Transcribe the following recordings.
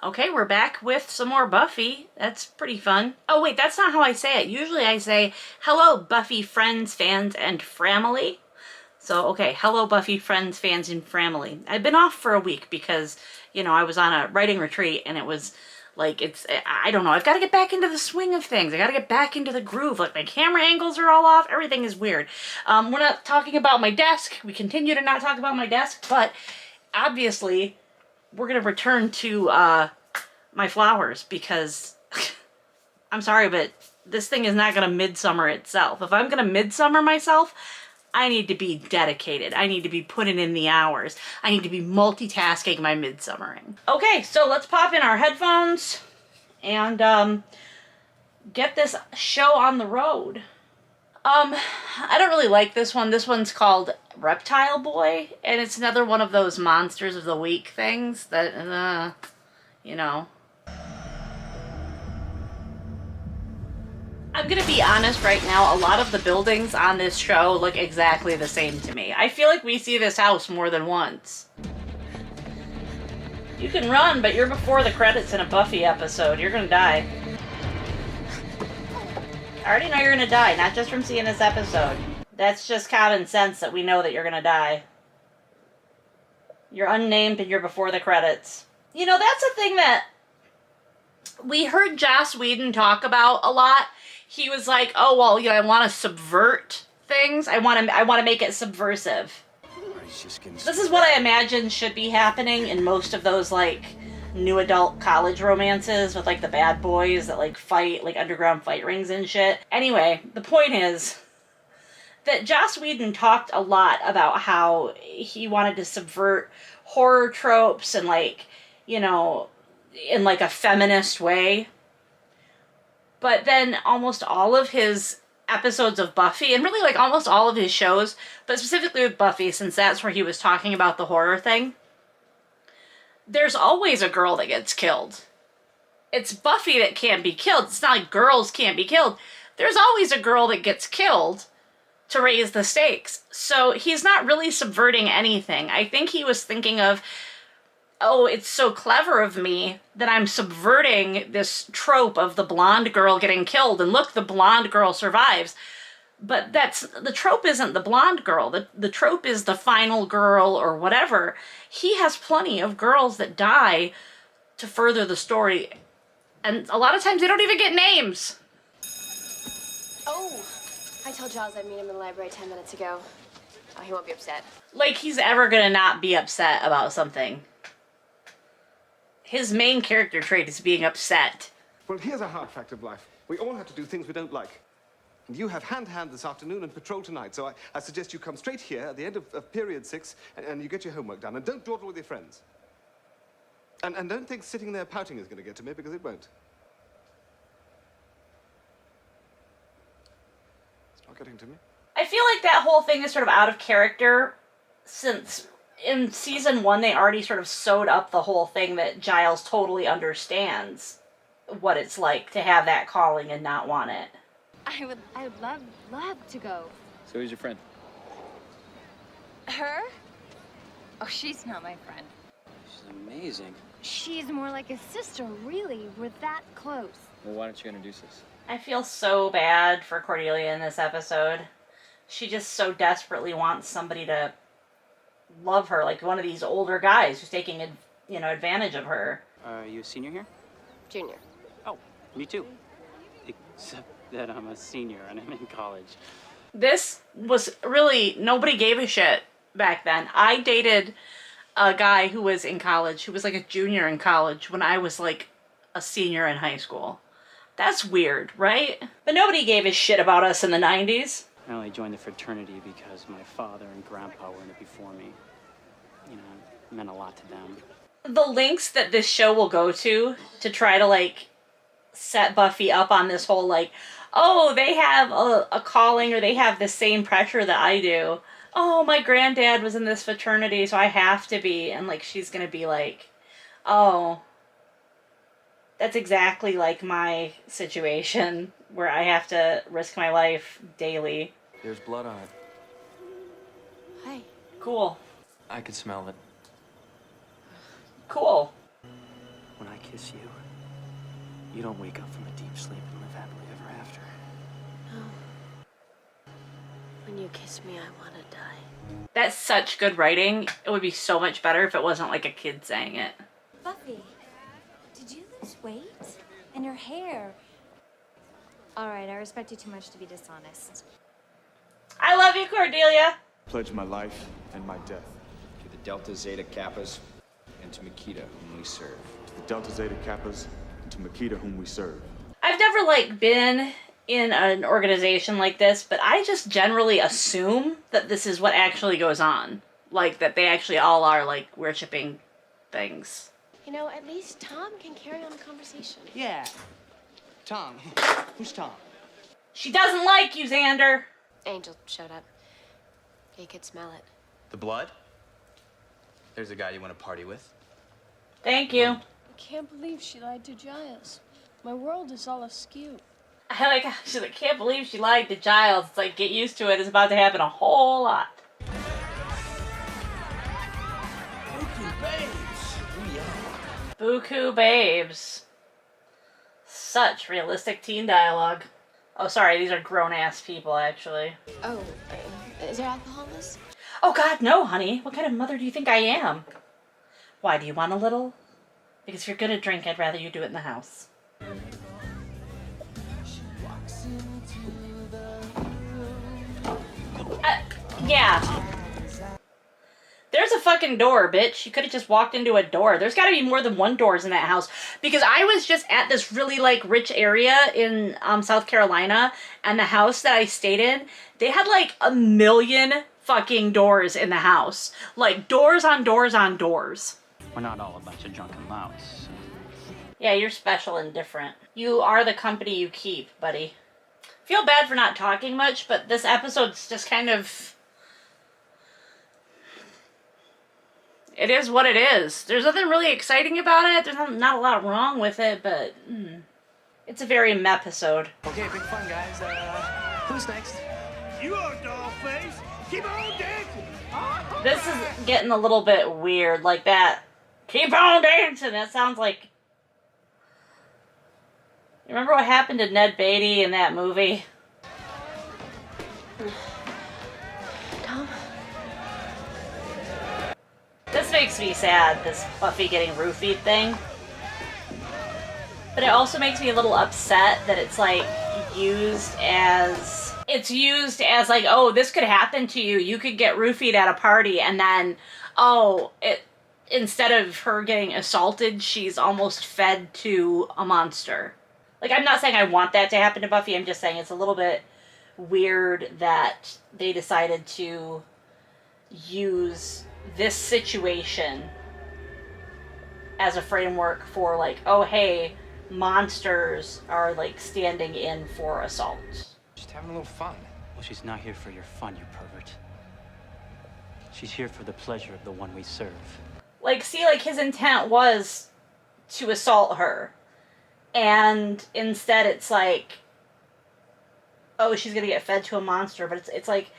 Okay, we're back with some more Buffy. That's pretty fun. Oh wait, that's not how I say it. Usually I say, hello Buffy friends, fans, and family. So, okay, hello Buffy friends, fans, and family. I've been off for a week because, you know, I was on a writing retreat and it was like, I don't know, I've got to get back into the swing of things. I got to get back into the groove. Like, my camera angles are all off. Everything is weird. We're not talking about my desk. We continue to not talk about my desk, but obviously we're going to return to my flowers because I'm sorry, but this thing is not going to midsummer itself. If I'm going to midsummer myself, I need to be dedicated. I need to be putting in the hours. I need to be multitasking my midsummering. Okay, so let's pop in our headphones and get this show on the road. I don't really like this one. This one's called Reptile Boy, and it's another one of those Monsters of the Week things that, you know. I'm gonna be honest right now, a lot of the buildings on this show look exactly the same to me. I feel like we see this house more than once. You can run, but you're before the credits in a Buffy episode. You're gonna die. I already know you're gonna die, not just from seeing this episode. That's just common sense that we know that you're gonna die. You're unnamed and you're before the credits. You know, that's a thing that we heard Joss Whedon talk about a lot. He was like, oh, well, you know, I want to subvert things. I want to make it subversive. This is what I imagine should be happening in most of those, like, new adult college romances with, like, the bad boys that, like, fight, like, underground fight rings and shit. Anyway, the point is that Joss Whedon talked a lot about how he wanted to subvert horror tropes and, like, you know, in, like, a feminist way. But then almost all of his episodes of Buffy, and really like almost all of his shows, but specifically with Buffy, since that's where he was talking about the horror thing, there's always a girl that gets killed. It's Buffy that can't be killed. It's not like girls can't be killed. There's always a girl that gets killed to raise the stakes. So he's not really subverting anything. I think he was thinking of, oh, it's so clever of me that I'm subverting this trope of the blonde girl getting killed, and look, the blonde girl survives. But the trope isn't the blonde girl. The trope is the final girl or whatever. He has plenty of girls that die to further the story, and a lot of times they don't even get names. Oh, I told Giles I'd meet him in the library 10 minutes ago. Oh, he won't be upset. Like he's ever gonna not be upset about something. His main character trait is being upset. Well, here's a hard fact of life. We all have to do things we don't like. And you have hand-to-hand this afternoon and patrol tonight, so I suggest you come straight here at the end of period 6 and you get your homework done. And don't dawdle with your friends. And don't think sitting there pouting is going to get to me, because it won't. It's not getting to me. I feel like that whole thing is sort of out of character, since in season 1 they already sort of sewed up the whole thing that Giles totally understands what it's like to have that calling and not want it. I would love to go. So who's your friend? Her? Oh, she's not my friend. She's amazing. She's more like a sister, really. We're that close. Well, why don't you introduce us? I feel so bad for Cordelia in this episode. She just so desperately wants somebody to love her, like one of these older guys who's taking, you know, advantage of her. Are you a senior here? Junior. Oh, me too. Except that I'm a senior and I'm in college. This was really, nobody gave a shit back then. I dated a guy who was in college, who was like a junior in college when I was like a senior in high school. That's weird, right? But nobody gave a shit about us in the 90s. I only joined the fraternity because my father and grandpa were in it before me. You know, it meant a lot to them. The lengths that this show will go to try to, like, set Buffy up on this whole, like, oh, they have a calling, or they have the same pressure that I do. Oh, my granddad was in this fraternity, so I have to be. And, like, she's gonna be like, oh, that's exactly like my situation where I have to risk my life daily. There's blood on it. Hi. Cool. I can smell it. Cool. when I kiss you, you don't wake up from a deep sleep and live happily ever after. No. When you kiss me, I want to die. That's such good writing. It would be so much better if it wasn't like a kid saying it. Buffy, did you lose weight? And your hair? All right, I respect you too much to be dishonest. I love you, Cordelia. Pledge my life and my death. To the Delta Zeta Kappas and to Makita, whom we serve. To the Delta Zeta Kappas and to Makita, whom we serve. I've never, like, been in an organization like this, but I just generally assume that this is what actually goes on. Like, that they actually all are, like, worshipping things. You know, at least Tom can carry on a conversation. Yeah. Tom. Who's Tom? She doesn't like you, Xander. Angel showed up. You could smell it. The blood? There's a guy you want to party with? Thank you. I can't believe she lied to Giles. My world is all askew. I like how she's like, can't believe she lied to Giles. It's like, get used to it. It's about to happen a whole lot. Buku babes. Such realistic teen dialogue. Oh, sorry, these are grown-ass people, actually. Oh, is there alcohol in this? Oh, God, no, honey. What kind of mother do you think I am? Why, do you want a little? Because if you're gonna drink, I'd rather you do it in the house. Yeah. There's a fucking door, bitch. You could have just walked into a door. There's got to be more than one doors in that house. Because I was just at this really, like, rich area in South Carolina. And the house that I stayed in, they had, like, 1,000,000 fucking doors in the house. Like, doors on doors on doors. We're not all a bunch of drunken louts. Yeah, you're special and different. You are the company you keep, buddy. Feel bad for not talking much, but this episode's just kind of... It is what it is. There's nothing really exciting about it. There's not a lot wrong with it, but... it's a very meh-episode. Okay, big fun, guys. Who's next? You are Dollface. Keep on dancing. This is getting a little bit weird, like that. Keep on dancing! That sounds like... You remember what happened to Ned Beatty in that movie? Tom? This makes me sad, this Buffy getting roofied thing. But it also makes me a little upset that it's, like, used as... It's used as, like, oh, this could happen to you. You could get roofied at a party, and then, oh, instead of her getting assaulted, she's almost fed to a monster. Like, I'm not saying I want that to happen to Buffy. I'm just saying it's a little bit weird that they decided to use this situation as a framework for, like, oh, hey, monsters are, like, standing in for assault. Just having a little fun. Well, she's not here for your fun, you pervert. She's here for the pleasure of the one we serve. Like, see, like, his intent was to assault her. And instead it's like, oh, she's gonna get fed to a monster, but it's like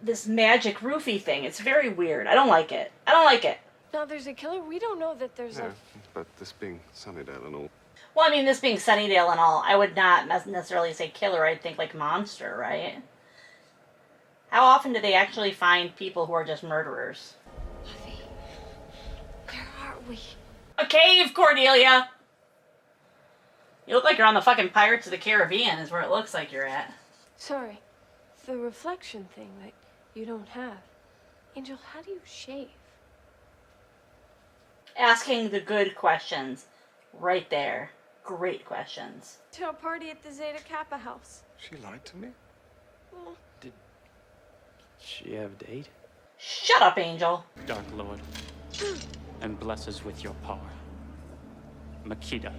this magic roofie thing. It's very weird. I don't like it. I don't like it. Now there's a killer. We don't know that there's Yeah, but this being Sunnydale and all. Well, I mean, this being Sunnydale and all, I would not necessarily say killer. I'd think, like, monster, right? How often do they actually find people who are just murderers? Buffy, where are we? A cave, Cordelia! You look like you're on the fucking Pirates of the Caribbean is where it looks like you're at. Sorry. The reflection thing that you don't have. Angel, how do you shave? Asking the good questions. Right there. Great questions. To a party at the Zeta Kappa house. She lied to me? Well, Did she have a date? Shut up, Angel. Dark Lord, and bless us with your power. Makita.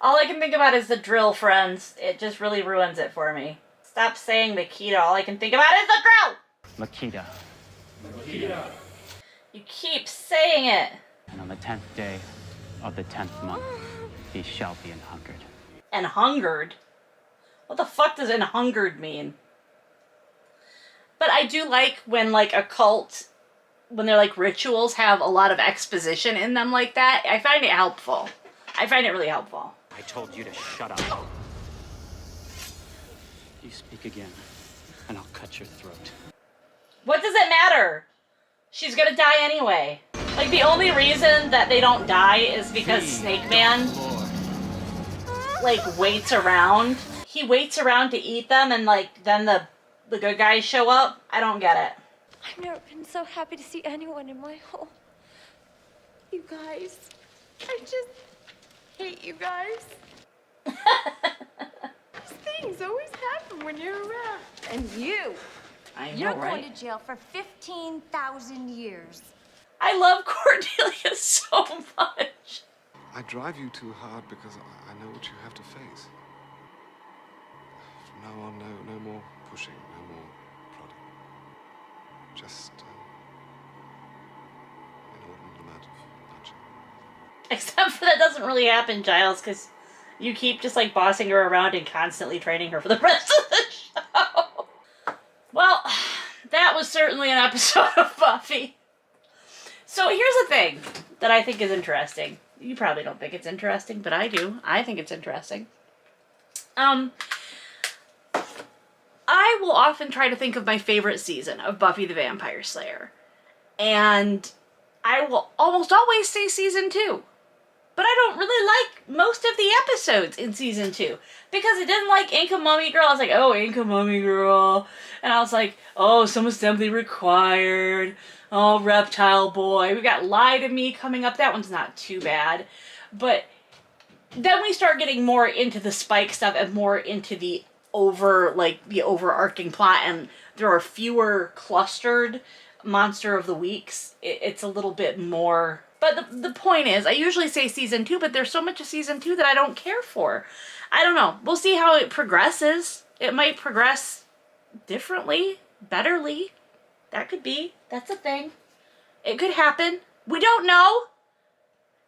All I can think about is the drill, friends. It just really ruins it for me. Stop saying Makita. All I can think about is the drill! Makita. You keep saying it. And on the 10th day of the 10th month, he shall be anhungered. And hungered? What the fuck does "hungered" mean? But I do like when, like, a cult when they're like rituals have a lot of exposition in them like that, I find it helpful. I find it really helpful. I told you to shut up. You speak again, and I'll cut your throat. What does it matter? She's gonna die anyway. Like, the only reason that they don't die is because Snake Man, like, waits around. He waits around to eat them, and, like, then the good guys show up. I don't get it. I've never been so happy to see anyone in my home. You guys. I just hate you guys. These things always happen when you're around. And you. I know, You're right? going to jail for 15,000 years. I love Cordelia so much. I drive you too hard because I know what you have to face. From now on, no more pushing, no more prodding. Just an inordinate amount of nudging. Except for that doesn't really happen, Giles, because you keep just, like, bossing her around and constantly training her for the rest of the show. Well, that was certainly an episode of Buffy. So here's the thing that I think is interesting. You probably don't think it's interesting, but I do. I think it's interesting. I will often try to think of my favorite season of Buffy the Vampire Slayer. And I will almost always say season 2. But I don't really like most of the episodes in season 2. Because I didn't like Inca Mummy Girl. I was like, oh, Inca Mummy Girl. And I was like, oh, some assembly required. Oh, Reptile Boy. We got Lie to Me coming up. That one's not too bad. But then we start getting more into the Spike stuff and more into the overarching plot. And there are fewer clustered Monster of the Weeks. It's a little bit more... But the point is, I usually say season 2, but there's so much of season 2 that I don't care for. I don't know. We'll see how it progresses. It might progress differently, betterly. That could be. That's a thing. It could happen. We don't know.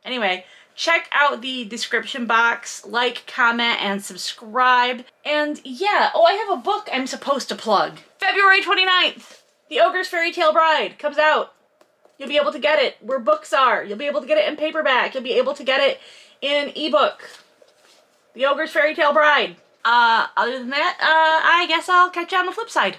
Anyway, check out the description box. Like, comment, and subscribe. And yeah, I have a book I'm supposed to plug. February 29th, The Ogre's Fairy Tale Bride comes out. You'll be able to get it where books are. You'll be able to get it in paperback. You'll be able to get it in ebook. The Ogre's Fairy Tale Bride. Other than that, I guess I'll catch you on the flip side.